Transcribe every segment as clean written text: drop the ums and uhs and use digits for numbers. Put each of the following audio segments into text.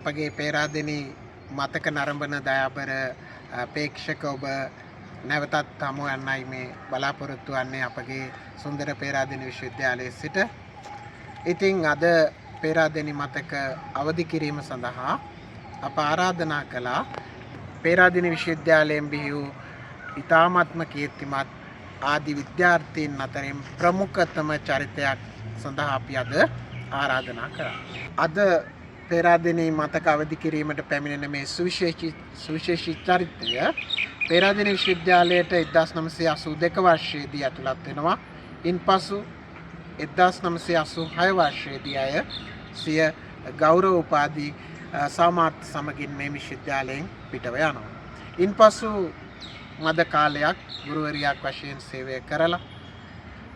අපගේ පේරාදෙනි මතක නරඹන දයාබර ප්‍රේක්ෂක ඔබ නැවතත් හමු යන්නයි මේ බලාපොරොත්තු වන්නේ අපගේ සුන්දර පේරාදෙනි විශ්වවිද්‍යාලයේ සිට. ඉතින් අද පේරාදෙනි මතක අවදි කිරීම සඳහා අප ආරාධනා කළා පේරාදෙනි විශ්වවිද්‍යාලයෙන් බිහි වූ ඉතාමත්ම කීර්තිමත් ආදි විද්‍යාර්ථීන් අතරින් ප්‍රමුඛතම චරිතයක් සඳහා අපි අද ආරාධනා කරා. අද පේරාදෙනි මතක අවදි කිරීමට පැමිණෙන මේ සුවිශේෂී චරිතය පේරාදෙනි විශ්වවිද්‍යාලයට 1982 වර්ෂයේදී ඇතුළත් වෙනවා. ඉන්පසු 1986 වර්ෂයේදී අය සිය ගෞරව උපාධි සාමාර්ථ සමගින් මේ විශ්වවිද්‍යාලයෙන් පිටව යනවා. ඉන්පසු මද කාලයක් ගුරුවරියක් වශයෙන් සේවය කරලා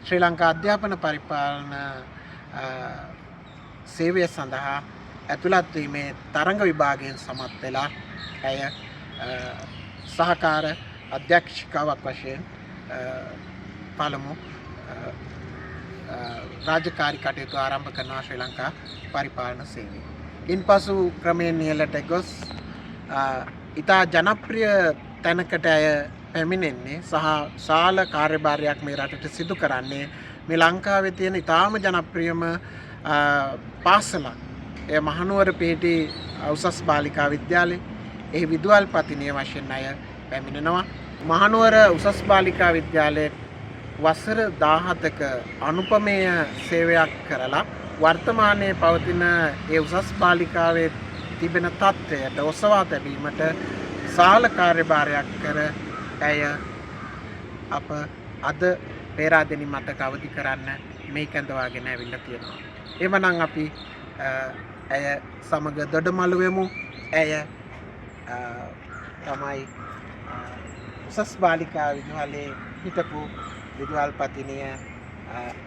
ශ්‍රී ලංකා අධ්‍යාපන පරිපාලන සේවය සඳහා ඇතුළත් වීමේ තරඟ විභාගයෙන් සමත් වෙලා ඇය සහකාර අධ්‍යක්ෂිකාවක් වශයෙන් පළමු රාජකාරී කටයුතු ආරම්භ කරනවා ශ්‍රී ලංකා පරිපාලන සේවය. ඉන්පසු ක්‍රමයෙන් ඉහළට ගොස් ඉතා ජනප්‍රිය තැනකට ඇය පැමිණෙන්නේ සහ ශාල කාර්යභාරයක් මේ රටට සිදු කරන්නේ මේ ලංකාවේ තියෙන ඉතාම ජනප්‍රියම පාසලක්. එය මහනුවර පිහිටි උසස් බාලිකා විද්‍යාලය. එහි විදුහල්පතිනිය වශයෙන් අය පැමිණෙනවා. මහනුවර උසස් බාලිකා විද්‍යාලයේ වසර 17ක අනුපමේය සේවයක් කරලා වර්තමානයේ පවතින ඒ උසස් බාලිකාවේ තිබෙන තත්ත්වයට ඔසවා තැබීමට සාල කාර්යභාරයක් කර ඇය අප අද පේරාදෙනි මතක අවදි කරන්න මේ කැඳවාගෙන ඇවිල්ලා තියෙනවා. එවනම් අපි ඇය සමග දොඩමළු වෙමු. ඇය තමයි උසස් බාලිකා විදුහලේ හිටපු විදුහල්පතිනිය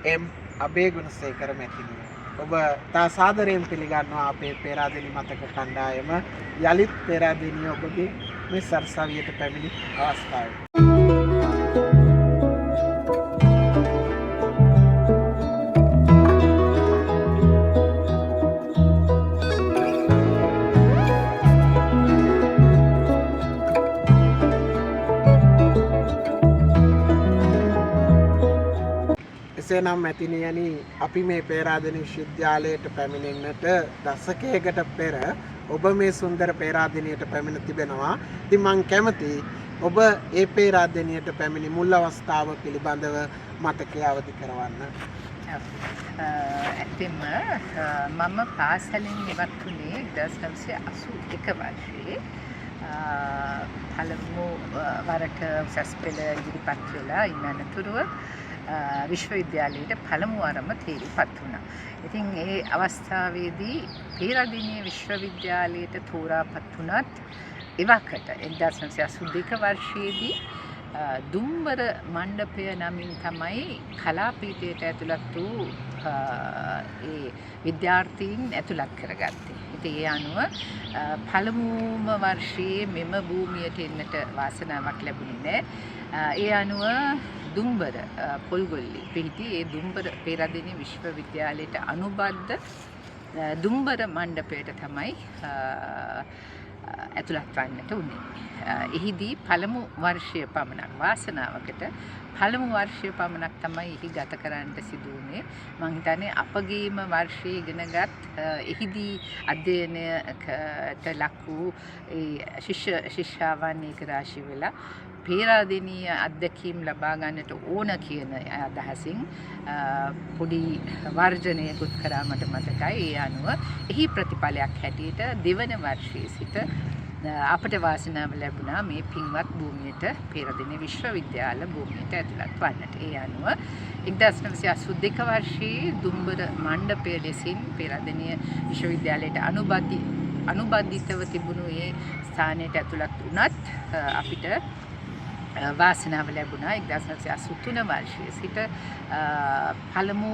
එම් අබේගුණසේකර මැතිණිය. ඔබ තා සාදරයෙන් පිළිගන්නවා අපේ පේරාදෙනි මතක කණ්ඩායම යලිත් පේරාදෙනිය ඔබගේ මේ සරසවියට පැමිණි අවස්ථාවේ. එසේනම් මැතිනියනි අපි මේ පේරාදෙනි විශ්වවිද්‍යාලයට පැමිණෙන්නට දශකයකට පෙර ඔබ මේ සුන්දර පේරාදෙනියට පැමිණ තිබෙනවා. ඉතින් මම කැමතියි ඔබ ඒ පේරාදෙනියට පැමිණි මුල් අවස්ථාව පිළිබඳව මතකය අවදි කරවන්න. ඇත්තෙන්ම මම පාසලෙන් ඉවත් වුණේ 1981 වර්ෂයේ. පළමු වරට උසස් පෙළ ඉදිරිපත් වෙලා ඉන්න අනතුරුව විශ්වවිද්‍යාලයට පළමු වරම තේරිපත් වුණා. ඉතින් ඒ අවස්ථාවේදී පේරාදෙනි විශ්වවිද්‍යාලයට තෝරාපත් වුණත් එවකට 1982 වර්ෂයේදී දුම්බර මණ්ඩපය නමින් තමයි කලාපීඨයට ඇතුළත් වූ ඒ විද්‍යාර්ථීන් ඇතුළත් කරගත්තේ. ඉතින් ඒ අනුව පළමුම වර්ෂයේ මෙම භූමියට එන්නට වාසනාවක් ලැබුණේ නැහැ. ඒ අනුව දුම්බර පොල්ගොල්ලේ පිහිටි ඒ දුම්බර පේරාදෙනි විශ්වවිද්‍යාලයට අනුබද්ධ දුම්බර මණ්ඩපයට තමයි ඇතුළත් වන්නට උනේ. එහිදී පළමු වර්ෂය පමණක් වාසනාවකට පළමු වර්ෂය පමණක් තමයි එහි ගත කරන්නට සිදු වුණේ. මම හිතන්නේ අපගේම වර්ෂයේ ඉගෙනගත් එහිදී අධ්‍යයනයට ලක් වූ ඒ ශිෂ්‍යාවන් ඒක රාශි වෙලා පේරාදෙනිය අත්දැකීම් ලබා ගන්නට ඕන කියන අදහසින් පොඩි වර්ජනයකුත් කරා මට මතකයි. ඒ අනුව එහි ප්‍රතිඵලයක් හැටියට දෙවන වර්ෂයේ සිට අපට වාසනාව ලැබුණා මේ පින්වත් භූමියට පේරාදෙනි විශ්වවිද්‍යාල භූමියට ඇතුළත් වන්නට. ඒ අනුව 1982 වර්ෂයේ දුම්බර මණ්ඩපය ලෙසින් පේරාදෙනි විශ්වවිද්‍යාලයට අනුබද්ධිතව තිබුණු ඒ ස්ථානයට ඇතුළත් වුණත් අපිට වාසනාව ලැබුණා 1983 වර්ෂයේ සිට පළමු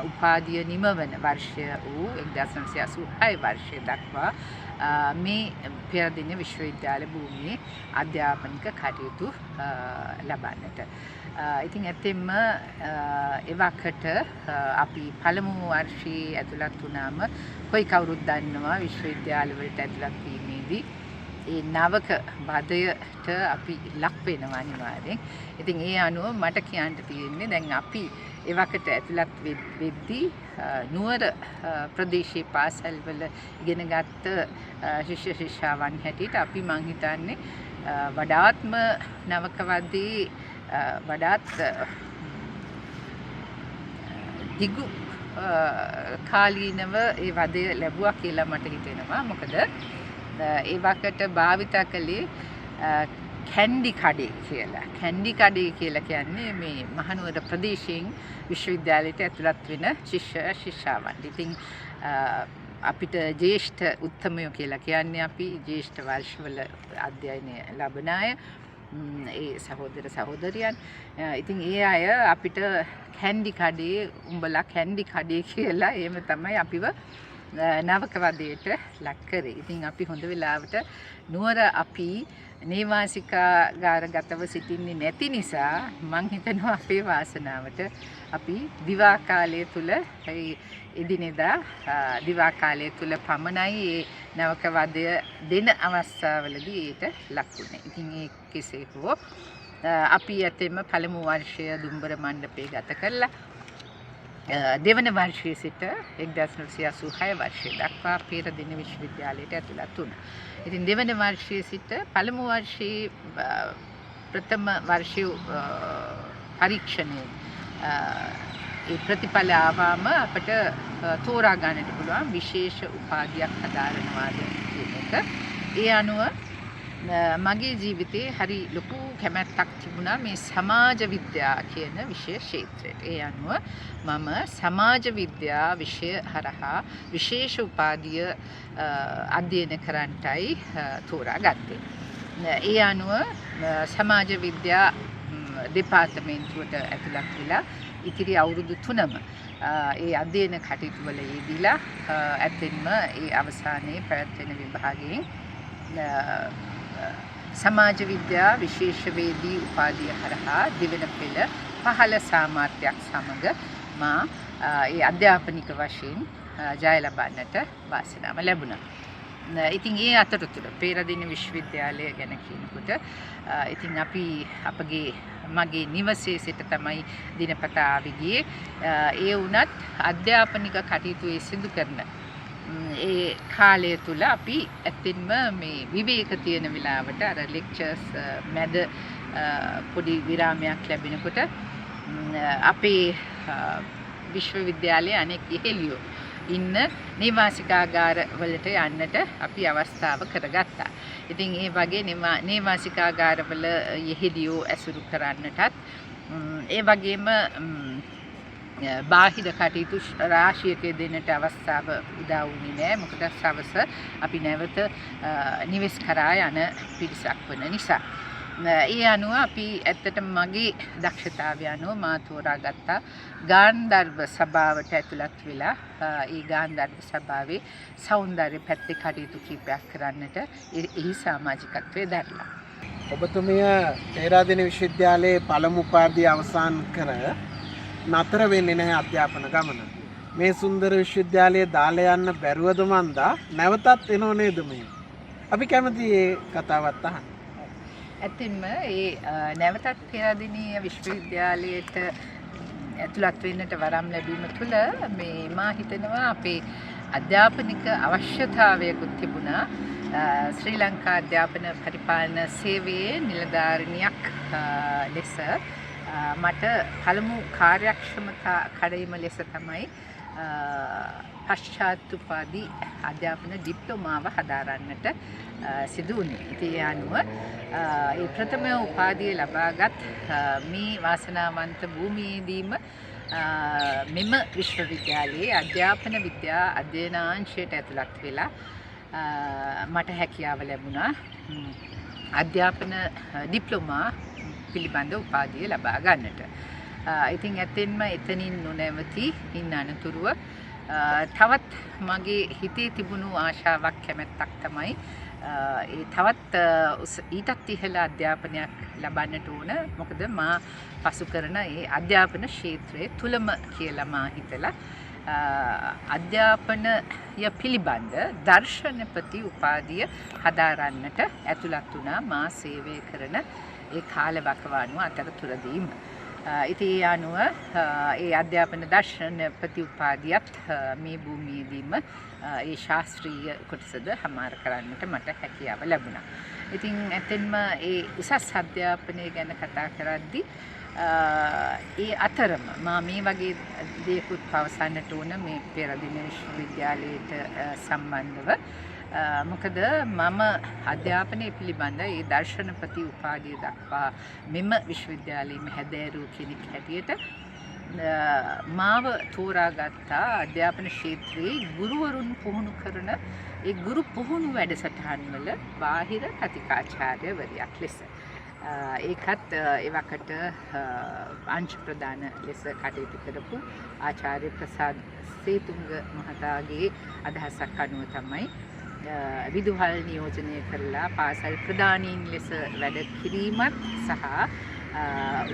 උපාධිය නිමවන වර්ෂය වූ 1986 වර්ෂය දක්වා මේ පේරාදෙනි විශ්වවිද්‍යාල භූමියේ අධ්‍යාපනික කටයුතු ලබන්නට. ඉතින් ඇත්තෙන්ම එවකට අපි පළමු වර්ෂයේ ඇතුළත් වුණාම කොයි කවුරුත් දන්නවා විශ්වවිද්‍යාලවලට ඇතුළත් වීමේදී ඒ නවක පදයට අපි ලක් වෙනවා අනිවාර්යෙන්. ඉතින් ඒ අනුව මට කියන්න තියෙන්නේ දැන් අපි එවකට ඇතුළත් වෙද්දී නුවර ප්‍රදේශයේ පාසල්වල ඉගෙනගත්ත ශිෂ්‍ය ශිෂ්‍යාවන් හැටියට අපි මං හිතන්නේ වඩාත්ම නවකවදී වඩාත් දිගු කාලීනව ඒ වදය ලැබුවා කියලා මට හිතෙනවා. මොකද ඒ වකට භාවිත කළේ කැන්ඩි කඩේ කියලා. කැන්ඩි කඩේ කියලා කියන්නේ මේ මහනුවර ප්‍රදේශයෙන් විශ්වවිද්‍යාලයට ඇතුළත් වෙන ශිෂ්‍ය ශිෂ්‍යාවන්. ඉතින් අපිට ජ්‍යෙෂ්ඨ උත්තමයෝ කියලා කියන්නේ අපි ජ්‍යෙෂ්ඨ වර්ෂවල අධ්‍යයනය ලබන අය. ඒ සහෝදර සහෝදරියන්. ඉතින් ඒ අය අපිට කැන්ඩි කඩේ උඹලා කැන්ඩි කඩේ කියලා එහෙම තමයි අපිව නවක වදයට ලක් කරේ. ඉතින් අපි හොඳ වෙලාවට නුවර අපි නේවාසිකාගාරගතව සිටින්නේ නැති නිසා මං හිතනවා අපේ වාසනාවට අපි දිවා කාලය තුල එදිනෙදා දිවා කාලය තුල පමණයි මේ නවක වදය දෙන අවස්ථාවලදී ඒට ලක් වුණේ. ඉතින් ඒ කෙසේ හෝ අපි ඇතෙම පළමු වර්ෂය දුම්බර මණ්ඩපේ ගත කළා. දෙවන වර්ෂයේ සිට 1986 වර්ෂය දක්වා පේරාදෙණිය විශ්වවිද්‍යාලයට ඇතුළත් වුණා. ඉතින් දෙවන වර්ෂයේ සිට පළමු වර්ෂයේ ප්‍රථම වර්ෂයේ පරීක්ෂණයේ ඒ ප්‍රතිඵල ආවම අපට තෝරා ගන්නට පුළුවන් විශේෂ උපාධියක් හදාරනවාද කියන එක. ඒ අනුව මගේ ජීවිතේ හරි ලොකු කැමැත්තක් තිබුණා මේ සමාජ විද්‍යා කියන විෂය ක්ෂේත්‍රයට. ඒ අනුව මම සමාජ විද්‍යා විෂය හරහා විශේෂ උපාධිය අධ්‍යයනය කරන්නටයි තෝරාගත්තේ. ඒ අනුව සමාජ විද්‍යා දෙපාර්තමේන්තුවට ඇතුළත් වෙලා ඉතිරි අවුරුදු 3ම ඒ අධ්‍යයන කටයුතු වල යෙදিলা ඇතෙන්ම ඒ අවසානයේ පැවැත්වෙන විභාගයෙන් සමාජ විද්‍යා විශේෂවේදී උපාධිය හරහා දෙවන පෙළ පහළ සාමාර්ථයක් සමග මා ඒ අධ්‍යාපනික වශයෙන් ජය ලබන්නට වාසනාව ලැබුණා. ඉතින් ඒ අතරතුර පේරාදෙණිය විශ්වවිද්‍යාලය ගැන කියනකොට ඉතින් අපි මගේ නිවසේ සිට තමයි දිනපතා ආවි ගියේ. ඒ වුණත් අධ්‍යාපනික කටයුතු සිදු කරන ඒ කාලය තුල අපි ඇත්තෙන්ම මේ විවේක තියෙන වෙලාවට අර ලෙක්චර්ස් මැද පොඩි විරාමයක් ලැබෙනකොට අපේ විශ්වවිද්‍යාලයේ අනෙක් ඉහෙලියෝ ඉන්න නේවාසිකාගාර වලට යන්නට අපි අවස්ථාව කරගත්තා. ඉතින් ඒ වගේ නේවාසිකාගාරවල යෙහෙලියෝ ඇසුරු කරන්නටත් ඒ වගේම බාහිර කටයුතු රාශියක දෙන්නට අවස්ථාව උදා වුණේ නැහැ. මොකද සවස අපි නැවත නිවෙස් කරා යන පිරිසක් වන නිසා. ඒ අනුව අපි ඇත්තටම මගේ දක්ෂතාවය අනුව මා තෝරාගත්ත ගාන්ධර්ව සභාවට ඇතුළත් වෙලා ඒ ගාන්ධර්ව සභාවේ සෞන්දර්ය පැත්තේ කටයුතු කිහිපයක් කරන්නට එහි සමාජිකත්වයේ දරලා. ඔබතුමිය පේරාදෙණිය විශ්වවිද්‍යාලයේ පළමු උපාධිය අවසන් කර නතර වෙන්නේ නැහැ අධ්‍යාපන ගමන. මේ සුන්දර විශ්වවිද්‍යාලයේ දාලා යන්න බැරුවද මන්දා නැවතත් එනෝ නේද මේ? අපි කැමති ඒ කතාවත් අහන්න. ඇත්තෙන්ම ඒ නැවතත් පේරාදෙණිය විශ්වවිද්‍යාලයට ඇතුළත් වෙන්නට වරම් ලැබීම තුළ මේ මා හිතනවා අපේ අධ්‍යාපනික අවශ්‍යතාවයකුත් තිබුණා. ශ්‍රී ලංකා අධ්‍යාපන පරිපාලන සේවයේ නිලධාරිනියක් ලෙස මට පළමු කාර්යක්ෂමතා කඩයිම ලෙස තමයි පශ්චාත් උපාධි අධ්‍යාපන ඩිප්ලෝමාව හදාරන්නට සිදු වුණේ. ඉතින් ඒ අනුව ඒ ප්‍රථම උපාධිය ලබාගත් මේ වාසනාවන්ත භූමියේදීම මෙම විශ්වවිද්‍යාලයේ අධ්‍යාපන විද්‍යා අධ්‍යයනාංශයට ඇතුළත් වෙලා මට හැකියාව ලැබුණා අධ්‍යාපන ඩිප්ලෝමා පිළිබඳ උපාධිය ලබා ගන්නට. ඉතින් ඇත්තෙන්ම එතනින් නොනැවති ඉන්න අනතුරුව තවත් මගේ හිතේ තිබුණු ආශාවක් කැමැත්තක් තමයි ඒ තවත් ඊටත් ඉහළ අධ්‍යාපනයක් ලබන්නට ඕන. මොකද මා පසු කරන ඒ අධ්‍යාපන ක්ෂේත්‍රයේ තුලම කියලා මා හිතලා අධ්‍යාපනය පිළිබඳ දර්ශනපති උපාධිය හදාරන්නට ඇතුළත් වුණා මා සේවය කරන ඒ කාලවකවානුව අතරතුරදීම. ඉතින් ඒ අනුව ඒ අධ්‍යාපන දර්ශනපති උපාධියත් මේ භූමියේදීම ඒ ශාස්ත්‍රීය කොටසද හමාර කරන්නට මට හැකියාව ලැබුණා. ඉතින් ඇත්තෙන්ම ඒ උසස් අධ්‍යාපනය ගැන කතා කරද්දී ඒ අතරම මා මේ වගේ දේකුත් පවසන්නට ඕන මේ පෙරදින විශ්වවිද්‍යාලයට සම්බන්ධව. මොකද මම අධ්‍යාපනය පිළිබඳ ඒ දර්ශනපති උපාධිය දක්වා මෙම විශ්වවිද්‍යාලයේම හැදෑරූ කෙනෙක් හැටියට මාව තෝරාගත්තා අධ්‍යාපන ක්ෂේත්‍රයේ ගුරුවරුන් පුහුණු කරන ඒ ගුරු පුහුණු වැඩසටහන්වල බාහිර කතිකාචාර්යවරියක් ලෙස. ඒකත් එවකට අංශ ප්‍රධාන ලෙස කටයුතු කරපු ආචාර්ය ප්‍රසාද් සේතුංග මහතාගේ අදහසක් අනුව තමයි විදුහල් නියෝජනය කරලා පාසල් ප්‍රධානීන් ලෙස වැඩ කිරීමත් සහ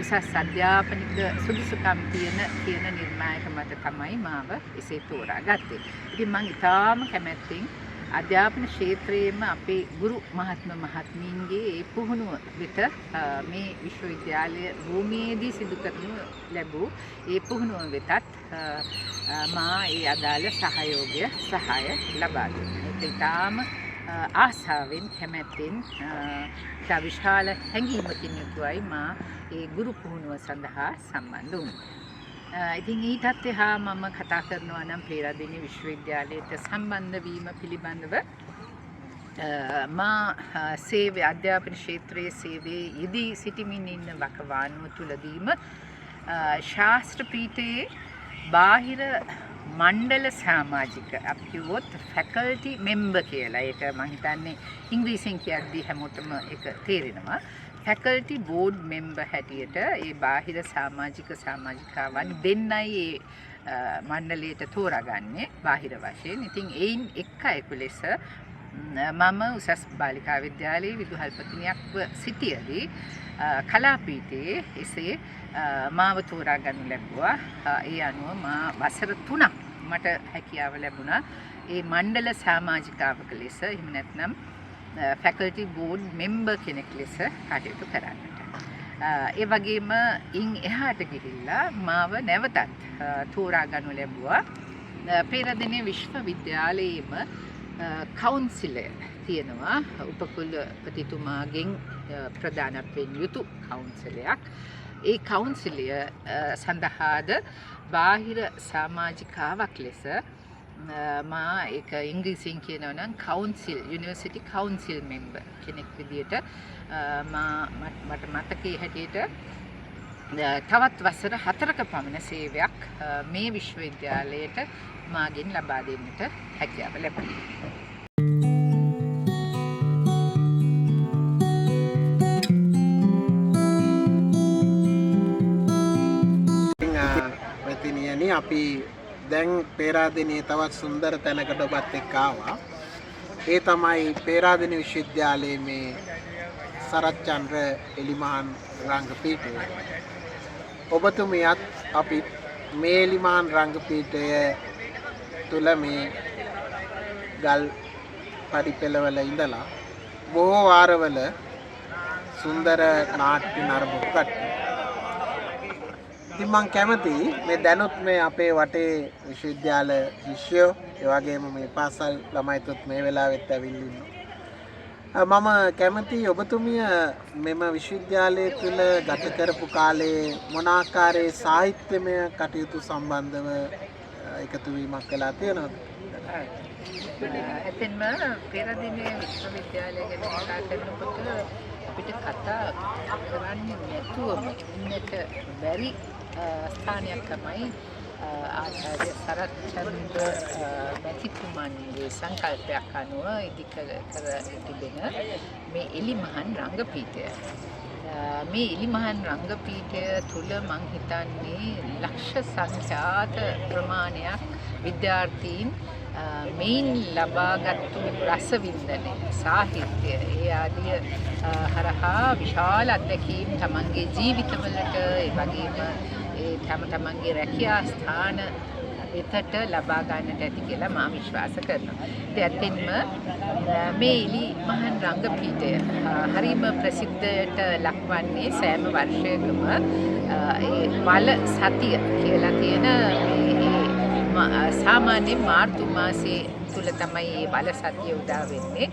උසස් අධ්‍යාපනික සුදුසුකම් කියන නිර්ණායක මත තමයි මාව එසේ තෝරාගත්තේ. ඉතින් මම ඉතාම කැමැත්තෙන් අධ්‍යාපන ක්ෂේත්‍රයේම අපේ ගුරු මහත්ම මහත්මීන්ගේ ඒ පුහුණුව වෙත මේ විශ්වවිද්‍යාලය භූමියේදී සිදු කරනු ලැබූ ඒ පුහුණුව වෙතත් මා ඒ අදාළ සහාය ලබා දුන්නා. ඒක ඉතාම ආසාවෙන් කැමැත්තෙන් විශාල හැඟීමකින් යුතුවයි මා ඒ ගුරු පුහුණුව සඳහා සම්බන්ධ වුණේ. ඉතින් ඊටත් එහා මම කතා කරනවා නම් පේරාදෙණිය විශ්වවිද්‍යාලයට සම්බන්ධ වීම පිළිබඳව මා සේවය අධ්‍යාපන ක්ෂේත්‍රයේ සේවයේ යෙදී සිටිමින් ඉන්න වකවානුව තුලදීම ශාස්ත්‍ර පීඨයේ බාහිර මණ්ඩල සමාජික අපි කිව්වොත් ෆැකල්ටි මෙම්බර් කියලා. ඒක මම හිතන්නේ ඉංග්‍රීසියෙන් කියද්දී හැමෝටම ඒක තේරෙනවා. ෆැකල්ටි බෝඩ් මෙම්බර් හැටියට ඒ බාහිර සමාජිකාවන් දෙන්නයි ඒ මණ්ඩලයට තෝරාගන්නේ බාහිර වශයෙන්. ඉතින් එයින් එක් අයෙකු ලෙස මම උසස් බාලිකා විද්‍යාලයේ විදුහල්පතිනියක්ව සිටියදී කලාපීඨයේ එසේ මාව තෝරා ගන්නු ලැබුවා. ඒ අනුව මා වසර 3ක් මට හැකියාව ලැබුණා ඒ මණ්ඩල සමාජිකාවක ලෙස එහෙම නැත්නම් ෆැකල්ටි බෝඩ් මෙම්බර් කෙනෙක් ලෙස කටයුතු කරන්නට. ඒ වගේම ඉන් එහාට ගිහිල්ලා මාව නැවතත් තෝරා ගන්නු ලැබුවා පේරාදෙණිය විශ්වවිද්‍යාලයේම කවුන්සිලය තියෙනවා උපකුලපතිතුමාගෙන් ප්‍රධානත්වයෙන් යුතු කවුන්සිලයක්. ඒ කවුන්සිලය සඳහාද බාහිර සමාජිකාවක් ලෙස මා ඒක ඉංග්‍රීසියෙන් කියනවා නම් කවුන්සිල් යුනිවර්සිටි කවුන්සිල් මෙම්බර් කෙනෙක් විදියට මට මතකයේ හැටියට තවත් වසර 4ක පමණ සේවයක් මේ විශ්වවිද්‍යාලයට මාගෙන් ලබා දෙන්නට හැකියාව ලැබුණා. මෙතනියනි අපි දැන් පේරාදෙණියේ තවත් සුන්දර තැනකට ඔබත් එක්ක ආවා. ඒ තමයි පේරාදෙණිය විශ්වවිද්‍යාලයේ මේ සරච්චන්ද්‍ර එලිමහන් රංගපීඨය. ඔබතුමියත් අපි මේ එලිමහන් රංගපීඨය තුල මේ ගල් පරිපෙළවල ඉඳලා බොහෝ වාරවල සුන්දර නාට්‍ය නරඹපු කට්ටිය. ඉතින් මම කැමතියි මේ දැනුත් මේ අපේ වටේ විශ්වවිද්‍යාල ශිෂ්‍යයෝ ඒ වගේම මේ පාසල් ළමයිතුත් මේ වෙලාවෙත් ඇවිල්ලා ඉන්නවා. මම කැමතියි ඔබතුමිය මෙම විශ්වවිද්‍යාලය තුළ ගත කරපු කාලේ මොන ආකාරයේ සාහිත්‍යමය කටයුතු සම්බන්ධව එකතු වීමක් කළා තියෙනවද? ඇත්තෙන්ම පේරාදෙණිය විශ්වවිද්‍යාලය ගැන කතා කරනකොට අපිට කතා කරන්නේ නැතුවම ඉන්නට බැරි ස්ථානයක් තමයි ආචාර්ය සරච්චන්ද්‍ර මැතිතුමන්ගේ සංකල්පයක් අනුව ඉදිකර තිබෙන මේ එලිමහන් රංගපීඨය. මේ එලිමහන් රංගපීඨය තුල මං හිතන්නේ ලක්ෂ සංඛ්‍යාත ප්‍රමාණයක් විද්‍යාර්ථීන් මෙයින් ලබාගත්තු රසවින්දනය සාහිත්‍ය ඒ ආදිය හරහා විශාල අත්දැකීම් තමන්ගේ ජීවිතවලට ඒ වගේම ඒ තමන්ගේ රැකියා ස්ථාන වෙතට ලබා ගන්නට ඇති කියලා මා විශ්වාස කරනවා. ඉතින් ඇත්තෙන්ම මේ ඉලි මහන් රංගපීඨය හරිම ප්‍රසිද්ධයට ලක්වන්නේ සෑම වර්ෂයකම ඒ වල සතිය කියලා තියෙන මේ සාමාන්‍ය මාර්තු මාසයේ තුල තමයි මේ වල සතිය උදා වෙන්නේ.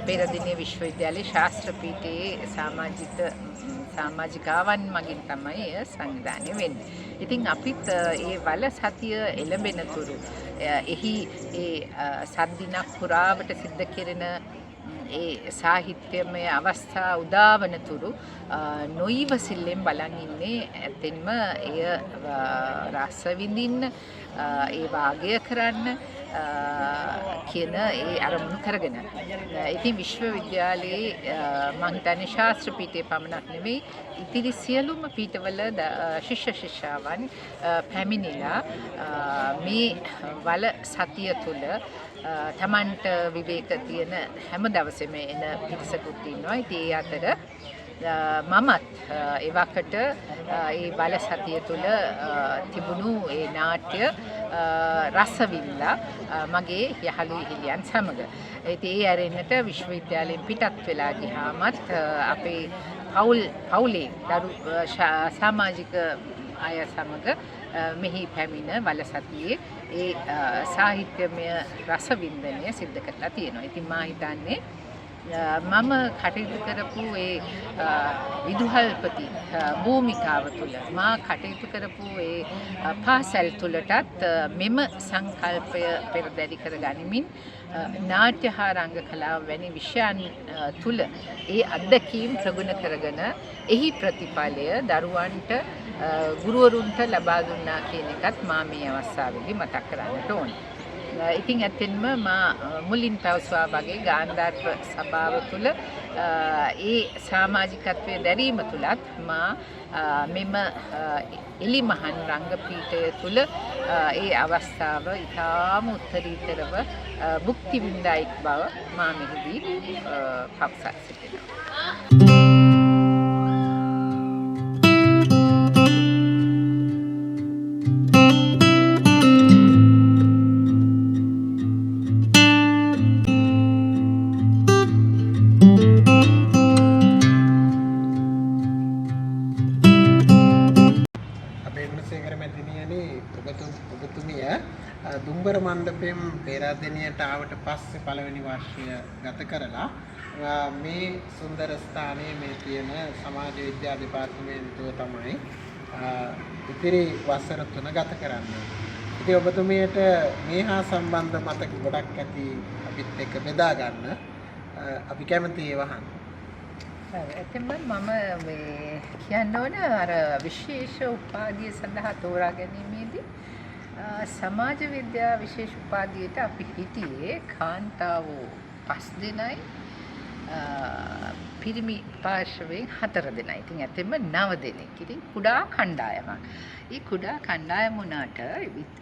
පෙරදින විශ්වවිද්‍යාලයේ ශාස්ත්‍ර පීඨයේ සමාජිකාවන් මගින් තමයි එය සංවිධානය වෙන්නේ. ඉතින් අපිත් ඒ වල සතිය එළඹෙන තුරු එහි ඒ සද්දිනක් පුරාවට සිද්ධ කෙරෙන ඒ සාහිත්‍යමය අවස්ථා උදාවන තුරු නොයිවසිල්ලෙන් බලන් ඉන්නේ. ඇත්තෙන්ම එය රස විඳින්න ඒ වාගය කරන්න කියන ඒ අරමුණු කරගෙන. ඉතින් විශ්වවිද්‍යාලයේ මම හිතන්නේ ශාස්ත්‍ර පීඨයේ පමණක් නෙවෙයි ඉතිරි සියලුම පීඨවල ශිෂ්‍ය ශිෂ්‍යාවන් පැමිණිලා මේ වල සතිය තුළ තමන්ට විවේක තියෙන හැම දවසෙම එන පිරිසකුත් ඉන්නවා. ඉතින් ඒ අතර මමත් එවකට ඒ බල සතිය තුළ තිබුණු ඒ නාට්‍ය රසවින්දා මගේ යහළු ඉහිලියන් සමග. ඉතින් ඒ ඇරෙන්නට විශ්වවිද්‍යාලයෙන් පිටත් වෙලා ගියාමත් අපේ පවුලේ දරු සමාජික අය සමග මෙහි පැමිණ වල සතියේ ඒ සාහිත්‍යමය රසවින්දනය සිද්ධ කරලා තියෙනවා. ඉතින් මා හිතන්නේ මම කටයුතු කරපු ඒ විදුහල්පති භූමිකාව තුළ මා කටයුතු කරපු ඒ පාසල් තුළටත් මෙම සංකල්පය පෙරදැරි කර ගනිමින් නාට්‍ය හා රංග කලාව වැනි විෂයන් තුළ ඒ අත්දැකීම් ප්‍රගුණ කරගෙන එහි ප්‍රතිඵලය දරුවන්ට ගුරුවරුන්ට ලබා දුන්නා කියන එකත් මා මේ අවස්ථාවේදී මතක් කරන්නට ඕනේ. ඉතින් ඇත්තෙන්ම මා මුලින් පැවසුවා වගේ ගාන්ධාර්ව සභාව තුළ ඒ සමාජිකත්වයේ දැරීම තුලත් මා මෙම එලිමහන් රංගපීඨය තුළ ඒ අවස්ථාව ඉතාම උත්තරීතරව භුක්ති විඳා එක් බව මා මෙහිදී පවසා සිටිනවා. ඔබතුමිය දුම්බර මණ්ඩපයෙන් පේරාදෙණියට ආවට පස්සේ පළවෙනි වර්ෂය ගත කරලා මේ සුන්දර ස්ථානයේ මේ තියෙන සමාජ විද්‍යා දෙපාර්තමේන්තුව තමයි ඉතිරි වසර 3 ගත කරන්නේ. ඉතින් ඔබතුමියට මේ හා සම්බන්ධ මතක ගොඩක් ඇති අපිත් එක්ක බෙදා ගන්න අපි කැමතියි වහන්න. ඇත්තම මම මේ කියන්න ඕන අර විශේෂ උපාධිය සඳහා තෝරා ගැනීමේදී සමාජ විද්‍යා විශේෂ උපාධියට අපි හිටියේ කාන්තාවෝ 5 දෙනයි පිරිමි පාර්ශවයෙන් 4 දෙනයි. ඉතින් ඇත්තෙන්ම 9 දෙනෙක්. ඉතින් කුඩා කණ්ඩායමක්. ඒ කුඩා කණ්ඩායම වුණාට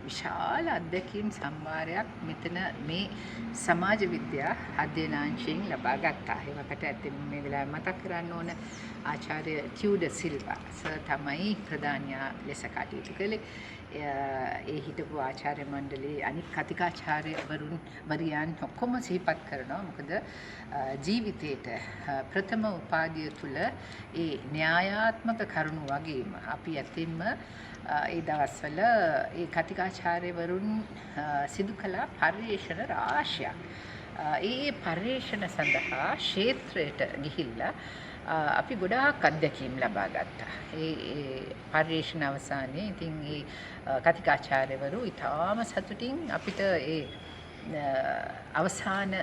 විශාල අත්දැකීම් සම්භාරයක් මෙතන මේ සමාජ විද්‍යා අධ්‍යයනාංශයෙන් ලබා ගත්තා. ඒකට ඇත්තෙන්ම මේ වෙලාවේ මතක් කරන්න ඕන ආචාර්ය ටියුඩර් සිල්වා සර් තමයි ප්‍රධානියා ලෙස කටයුතු කළේ. ඒ හිටපු ආචාර්ය මණ්ඩලයේ අනිත් කතිකාචාර්යවරුන් ඔක්කොම සිහිපත් කරනවා. මොකද ජීවිතේට ප්‍රථම උපාධිය තුළ ඒ න්‍යායාත්මක කරුණු වගේම අපි ඇතින්ම ඒ දවස්වල ඒ කතිකාචාර්යවරුන් සිදු කළ පර්යේෂණ රාශියක්. ඒ පර්යේෂණ සඳහා ක්ෂේත්‍රයට ගිහිල්ලා අපි ගොඩාක් අත්දැකීම් ලබා ගත්තා. ඒ පර්යේෂණ අවසානයේ ඉතින් ඒ කතිකාචාර්යවරු ඉතාම සතුටින් අපිට ඒ අවසාන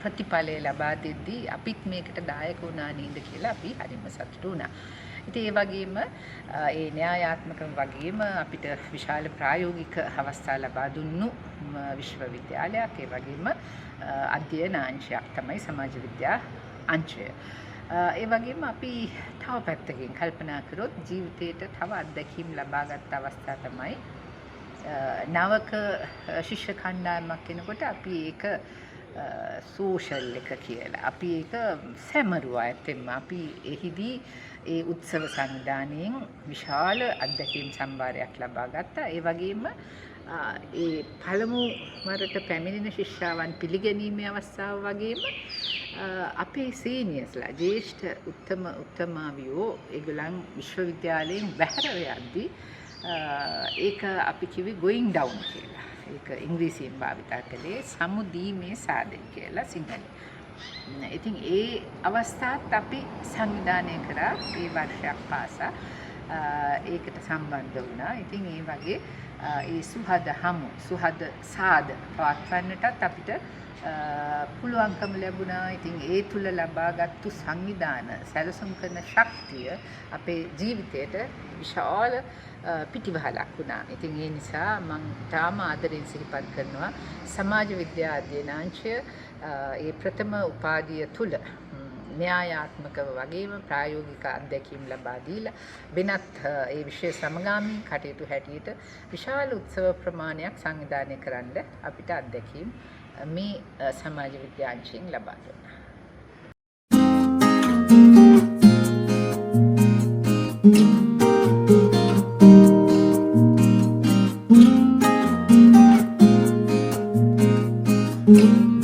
ප්‍රතිඵලය ලබා දෙද්දී අපිත් මේකට දායක වුණා නේද කියලා අපි හරිම සතුටු වුණා. ඉතින් ඒ වගේම ඒ න්‍යායාත්මක වගේම අපිට විශාල ප්‍රායෝගික අවස්ථා ලබා දුන්නු විශ්වවිද්‍යාලයක් ඒ වගේම අධ්‍යයනාංශයක් තමයි සමාජ විද්‍යා අංශය. ඒ වගේම අපි තව පැත්තකින් කල්පනා කරොත් ජීවිතේට තව අත්දැකීම් ලබාගත් අවස්ථා තමයි නවක ශිෂ්‍ය කණ්ඩායමක් කෙනකොට අපි ඒක සෝෂල් එක කියලා. අපි ඒක සැමරුවා ඇත්තෙන්ම. අපි එහිදී ඒ උත්සව සංවිධානයෙන් විශාල අත්දැකීම් සම්භාරයක් ලබා ගත්තා. ඒ වගේම ඒ පළමු වරට පැමිණෙන ශිෂ්‍යාවන් පිළිගැනීමේ අවස්ථාව වගේම අපේ සීනියර්ස්ලා ජ්‍යෙෂ්ඨ උත්තමාවියෝ ඒගොල්ලන් විශ්වවිද්‍යාලයෙන් බැහැර යද්දී ඒක අපි කිව්වේ going down කියලා. ඒක ඉංග්‍රීසියෙන් භාවිතා කළේ සමුදීමේ සාදේ කියලා සිංහලෙන්. ඉතින් ඒ අවස්ථාවත් අපි සංවිධානය කරා ඒ වර්ෂයක් පාසා ඒකට සම්බන්ධ වුණා. ඉතින් ඒ වගේ ඒ සුහද සාද පවත්වන්නටත් අපිට පුළුවන්කම ලැබුණා. ඉතින් ඒ තුල ලබාගත්තු සංවිධාන සැලසුම් කරන ශක්තිය අපේ ජීවිතයට විශාල පිටිවහලක් වුණා. ඉතින් ඒ නිසා මම තාම ආදරෙන් සිහිපත් කරනවා සමාජ විද්‍යා අධ්‍යයනාංශය ඒ ප්‍රථම උපාධිය තුල න්‍යායාත්මකව වගේම ප්‍රායෝගික අත්දැකීම් ලබා දීලා වෙනත් ඒ විෂය සමගාමී කටයුතු හැටියට විශාල උත්සව ප්‍රමාණයක් සංවිධානය කරන්න අපිට අත්දැකීම් මේ සමාජ විද්‍යාංශයෙන් ලබා දුන්නා. Thank you.